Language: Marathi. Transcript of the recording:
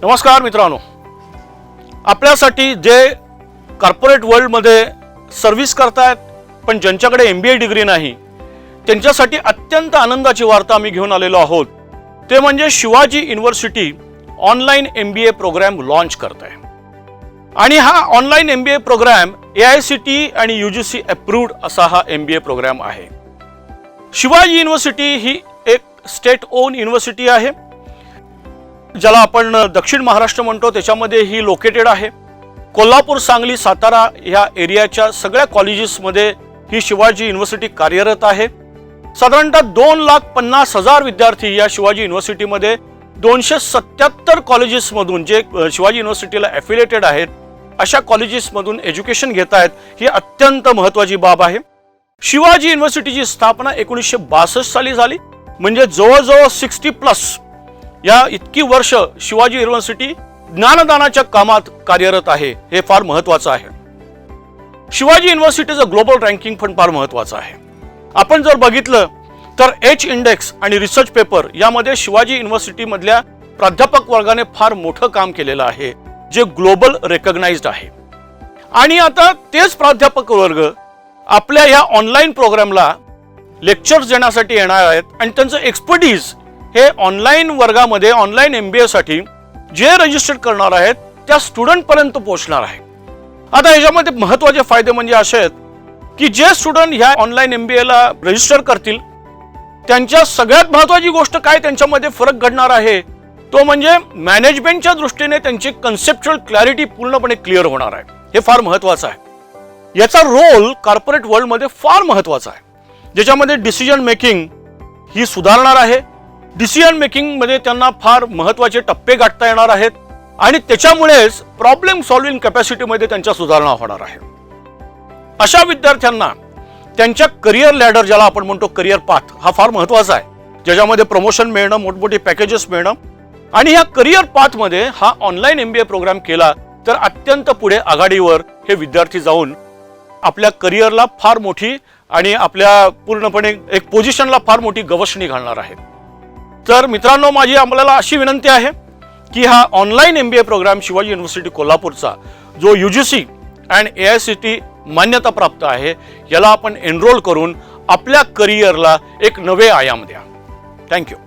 नमस्कार मित्रांनो, आपल्यासाठी जे कॉर्पोरेट वर्ल्डमध्ये सर्व्हिस करतायत पण ज्यांच्याकडे MBA डिग्री नाही त्यांच्यासाठी अत्यंत आनंदाची वार्ता आम्ही घेऊन आलेलो आहोत। ते म्हणजे Shivaji university online MBA program launch करत आहे आणि हा ऑनलाइन MBA प्रोग्राम AICTE आणि UGC अप्रूव्ड असा हा MBA प्रोग्राम आहे। शिवाजी युनिव्हर्सिटी ही एक स्टेट ओन युनिव्हर्सिटी आहे ज्याला आपण दक्षिण महाराष्ट्र म्हणतो, त्याच्यामध्ये ही लोकेटेड आहे। कोल्हापूर, सांगली, सातारा ह्या एरियाच्या सगळ्या कॉलेजेसमध्ये ही शिवाजी युनिव्हर्सिटी कार्यरत आहे। साधारणतः 2,50,000 विद्यार्थी या शिवाजी युनिव्हर्सिटीमध्ये 277 कॉलेजेसमधून जे शिवाजी युनिव्हर्सिटीला एफिलिएटेड आहेत अशा कॉलेजेसमधून एज्युकेशन घेत आहेत। ही अत्यंत महत्त्वाची बाब आहे। शिवाजी युनिव्हर्सिटीची स्थापना 1962 साली झाली, म्हणजे जवळजवळ 60+ या इतकी वर्ष शिवाजी युनिव्हर्सिटी ज्ञानदानाच्या कामात कार्यरत आहे। हे फार महत्त्वाचं आहे। शिवाजी युनिव्हर्सिटीचं ग्लोबल रँकिंग पण फार महत्त्वाचं आहे। आपण जर बघितलं तर H इंडेक्स आणि रिसर्च पेपर यामध्ये शिवाजी युनिव्हर्सिटी मधल्या प्राध्यापक वर्गाने फार मोठं काम केलेलं आहे, जे ग्लोबल रेकग्नाइज्ड आहे। आणि आता तेच प्राध्यापक वर्ग आपल्या या ऑनलाइन प्रोग्रामला लेक्चर्स देण्यासाठी येणार आहेत आणि त्यांचं एक्सपर्टीज हे ऑनलाइन वर्गामध्ये ऑनलाइन MBA साठी जे रजिस्टर करणार आहेत त्या स्टुडंट पर्यंत पोहोचणार आहे। आता याच्यामध्ये महत्त्वाचे फायदे म्हणजे असे आहेत की जे स्टुडंट ह्या ऑनलाइन MBA ला रजिस्टर करतील त्यांच्या सगळ्यात महत्त्वाची गोष्ट काय त्यांच्यामध्ये फरक घडणार आहे तो म्हणजे मॅनेजमेंटच्या दृष्टीने त्यांची कन्सेप्च्युअल क्लॅरिटी पूर्णपणे क्लिअर होणार आहे। हे फार महत्त्वाचं आहे। याचा रोल कॉर्पोरेट वर्ल्ड मध्ये फार महत्त्वाचा आहे, ज्याच्यामध्ये डिसिजन मेकिंग ही सुधारणार आहे। डिसिजन मेकिंग मध्ये त्यांना फार महत्त्वाचे टप्पे गाठता येणार आहेत आणि त्याच्यामुळेच प्रॉब्लेम सॉल्व्हिंग कॅपॅसिटी मध्ये त्यांच्या सुधारणा होणार आहे। अशा विद्यार्थ्यांना त्यांच्या करिअर लॅडर ज्याला आपण म्हणतो करिअर पाथ हा फार महत्त्वाचा आहे, ज्याच्यामध्ये प्रमोशन मिळणं, मोठमोठे पॅकेजेस मिळणं आणि ह्या करिअर पाथ मध्ये हा ऑनलाइन MBA प्रोग्राम केला तर अत्यंत पुढे आघाडीवर हे विद्यार्थी जाऊन आपल्या करिअरला फार मोठी आणि आपल्या पूर्णपणे एक पोझिशनला फार मोठी गवसणी घालणार आहेत। तर मित्रांनो, माझी आपल्याला अशी विनंती आहे की हा online MBA program Shivaji university कोल्हापूरचा जो UGC आणि AICTE मान्यता प्राप्त आहे याला आपण एनरोल करून आपल्या करिअरला एक नवे आयाम द्या। थँक्यू।